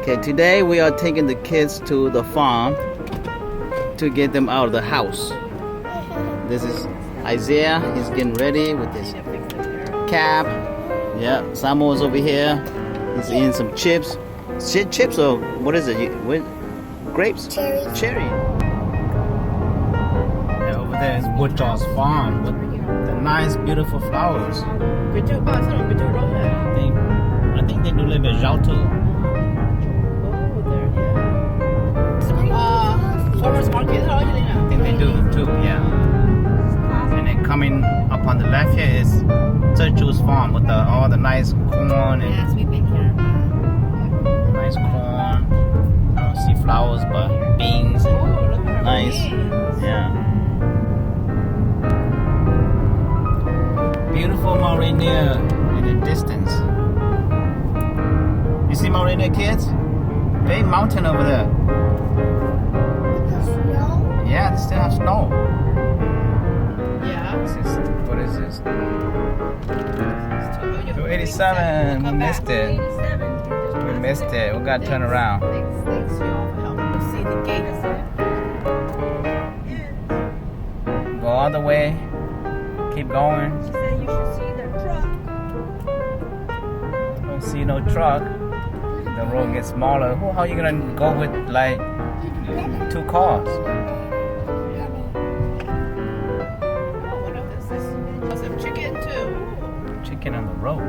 Okay, today we are taking the kids to the farm to get them out of the house. This is Isaiah. He's getting ready with his cap. Yeah, Samuel's over here. He's eating some chips. Chips or what is it? Grapes? Cherry. Cherry. Yeah, over there is Woodjaw's farm with the nice, beautiful flowers. I think they do live in Xiaotu. Farmers market. I think they do too, yeah. And then coming up on the left here is Zheju's farm with all the nice corn and Yes, we've been here. nice corn. I don't see flowers, but beans and Look at our nice. beans. Yeah. Beautiful Mount Rainier in the distance. You see Mount Rainier, kids? Big mountain over there. Yeah, they still have snow. Yeah. This is, what is this? It's 287. We missed it. We missed it. We gotta turn around. Thanks y'all for helping us see the gates. Go all the way. Keep going. She said you should see the truck. Don't see no truck. The road gets smaller. How are you gonna go with like 2 cars? Oh, what is this? Some chicken too. Chicken on the road.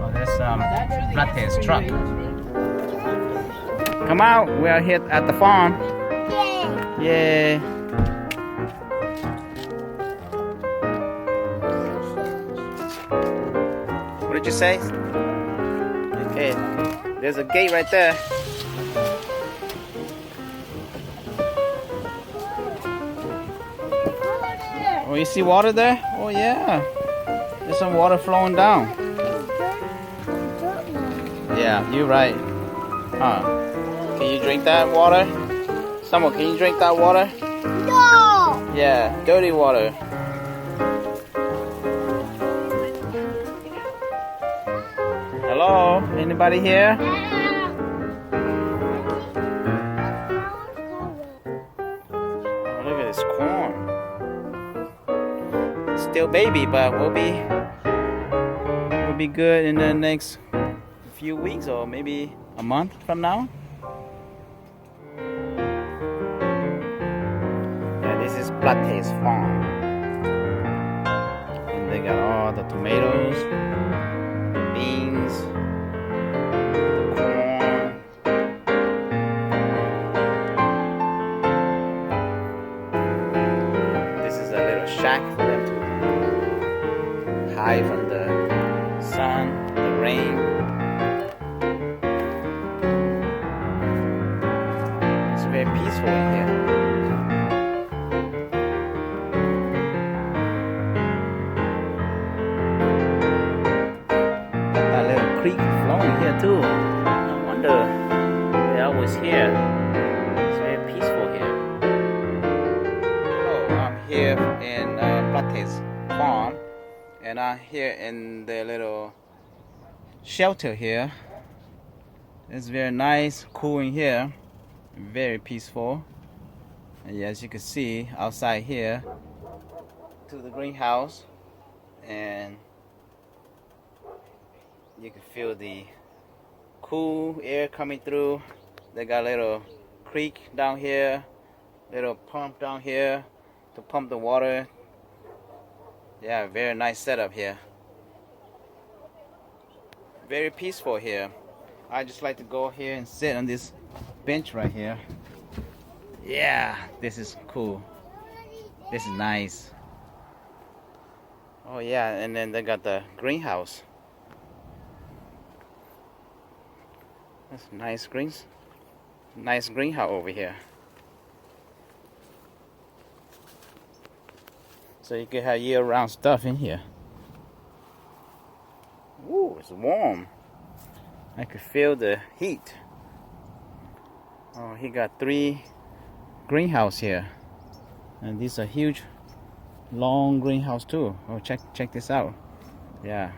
Oh, there's That's really Platte's nice. truck. Come out. We are here at the farm. Yay. What did you say? Okay, there's a gate right there. Oh, you see water there? Oh yeah. There's some water flowing down. Yeah, you're right. Huh. Can you drink that water? Someone, can you drink that water? No! Yeah, dirty water. Hello? Anybody here? Oh, look at this corn. It's still baby, but we'll be good in the next few weeks or maybe a month from now. Yeah, this is Platte's farm. And they got all the tomatoes, beans, the corn. This is a little shack for them to hide from the sun, the rain. It's very peaceful in here. That little creek flowing here too. No wonder they're always here. It's very peaceful here. Hello, I'm here in Platte's farm, and I'm here in the little shelter here. It's very nice, cool in here, very peaceful. And as you can see outside here to the greenhouse, and you can feel the cool air coming through. They got a little creek down here, little pump down here to pump the water. Yeah, very nice setup here. Very peaceful here. I just like to go here and sit on this bench right here. Yeah, this is cool. This is nice. Oh yeah, and then they got the greenhouse. That's nice greenhouse over here. So you can have year-round stuff in here. Ooh, it's warm. I can feel the heat. Oh, he got 3 greenhouse here, and these are huge, long greenhouse too. Oh, check this out. Yeah,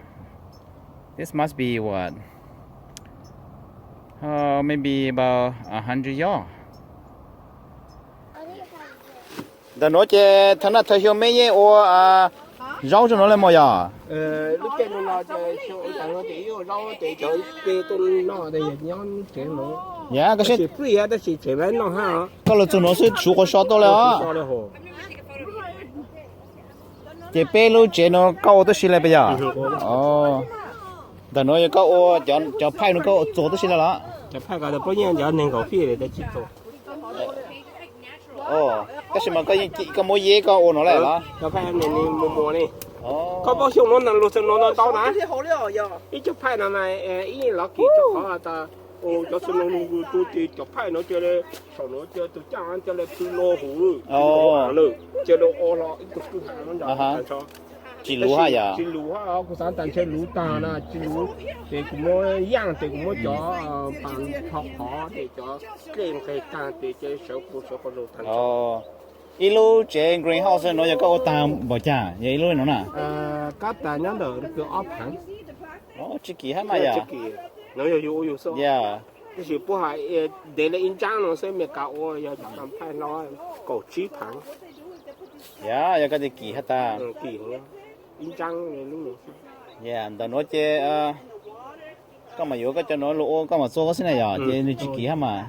this must be what, Maybe about 100 yards. Đã nói chứ thằng nào thấy hiểu mấy gì or rau cho nó là 뭐야? lúc trên nó nó chỉ rau chỉ cho cái tôi nó đây nhón chuyện nó. Dạ cái gì free á, đó là chỉ bán nó ha. cái là cho nó sẽ chụp cái shot đó là. Chỉ bé lúc chỉ nó cao tới xí lại bây giờ. Đã nói cái ô cho phải nó cái chỗ tới xí lại đó. Cho phải cái đó bao nhiêu giờ nên có phí để chỉ做. cái gì mà cái mỗi gì cái ô nó lại đó. Cho phải nên mua này. Có bao nhiêu nó nằm lúc nó đau nè. Ít cho phải là này ít là kỹ cho họ ta. Cho xin nó tu thì cho phải nó cho lên sau nó cho từ trang cho lên từ lô hủ. Cho nó ô lo ít chút hàng nó đó. Chỉ lúa hả giờ? Chỉ lúa hả? Cũng sáng tan chơi lúa ta nè, chỉ lúa thì cũng mới giang thì cũng mới cho bằng học họ để cho cái ta để cho số con lúa thành. Ilu chế greenhouse nó giờ có ô tam bỏ trả, vậy ilu nó nè. Các ta nhớ được cái ốp hàng. Chỉ kỳ hết mà giờ. Nó有时候。就是不还得了一张了，所以没搞我要讲派老搞鸡盘。有cái gì kỳ hết ta. Kỳ hả? In trắng này đúng không? Tao nói chứ, có mà vô cái cho nó lỗ, có mà số cái này giờ, chứ nó chỉ kỳ hết mà.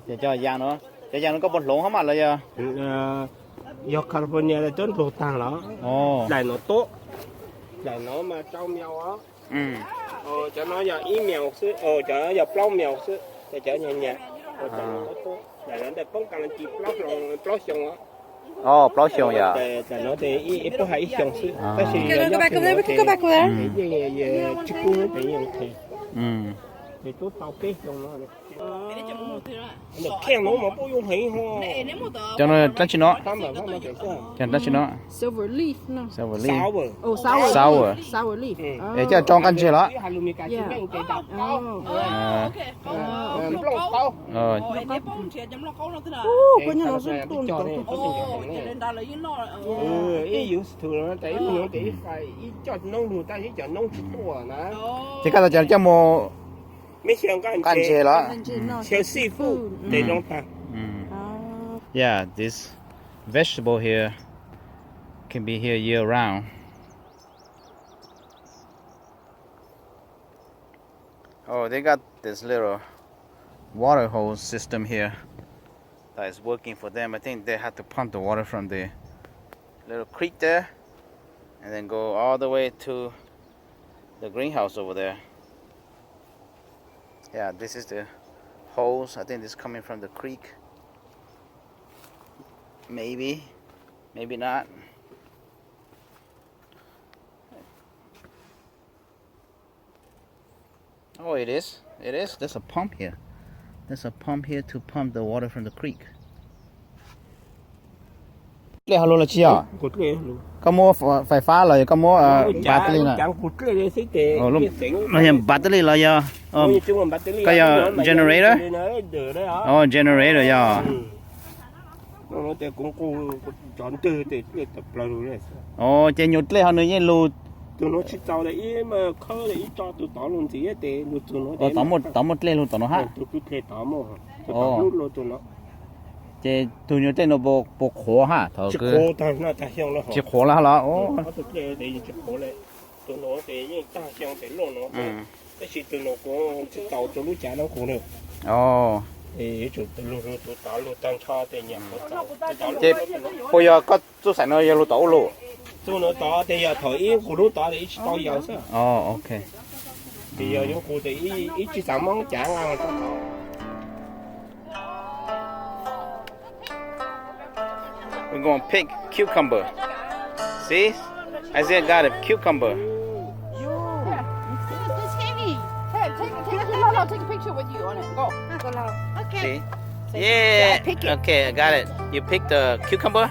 Để cho giang nó có bột lỗ hết mà là giờ. Do California là真不大了。来nó tốt,来nó mà trong nhau á. Cho nó giờ ý mèo xứ, cho nó giờ plau mèo xứ, để cho nhẹ nhẹ. Cho nó tốt, để nó để không cần chỉ plau xong á. Plau xong giờ. Để nó để ít có hay xong xứ. Go back over there. We can go back over there. Chỉ cũng để như thế. Thì tốt tao kế xong nó. Nó khen nó mà bố dùng hay ho. Cho nó tách cho nó. Cho nó tách cho nó. Silver leaf, no. Silver leaf. Sour leaf. Để cho trong căn chế đó. Coi như nó rất tuôn tuôn. Thì cái là cho mua căn chế đó. Seafood để trong ta. Yeah, this vegetable here can be here year round. They got this little water hose system here that is working for them. I think they have to pump the water from the little creek there and then go all the way to the greenhouse over there. Yeah, this is the hose. I think this is coming from the creek. Maybe not. It is. There's a pump here. There's a pump here to pump the water from the creek. Cái hello là chi à? Có mua phải phá rồi, có mua battery nè. Nó hiện battery là giờ. Cái generator. Generator giờ. Nó thì cũng chọn từ để tập lại rồi. Trên nhột lên họ nói như lù. Tụi nó chỉ tao đấy mà khơi đấy cho tụi tao luôn gì để lù tụi nó. Tao một lên luôn tụi nó ha. Tụi cứ thế tao mà. Tao lù luôn tụi nó. Chế tụi nó tên nó bộ khổ ha. Chỉ khổ ta nó ta xong nó. Chỉ khổ là hả? Tụi cái để chỉ khổ lại. Tụi nó để những ta xong để luôn nó. Cái gì tụi nó cũng chỉ tao tụi nó trả nó khổ nữa. Thì chủ tụi tao luôn tăng cho để nhận chế bây giờ có chú sẵn nó luôn tàu luôn chú nó tao thì giờ thời ý của lúc tao thì ít tao giờ sao ok thì giờ những cụ thì ít chỉ sản món chả ngon tao we're going to pick cucumber. See, Isaiah got a cucumber. I'll take a picture with you on it. Go. Okay. See? Yeah. Okay, I got it. You picked the cucumber?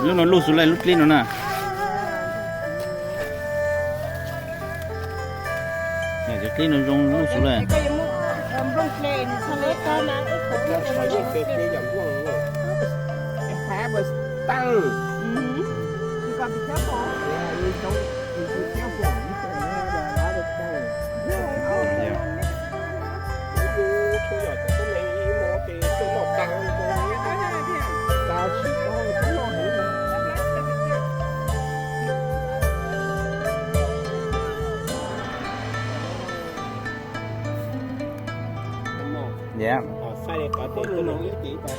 Lúc nó lút xuống lại lút lên nó nè. Để cho cái nó rung lút xuống lại. dầm rung lên sang lấy con á Là phải như thế thì dầm luôn luôn. Em phá bờ tăng. chỉ còn bị chết bỏ Đi sống đi kéo phụ như thế này là đã được tăng. Thôi giờ tôi này mua thì tôi một tăng cao chỉ có không lo hết. Yeah. Sai để cả tên tôi nói chỉ cả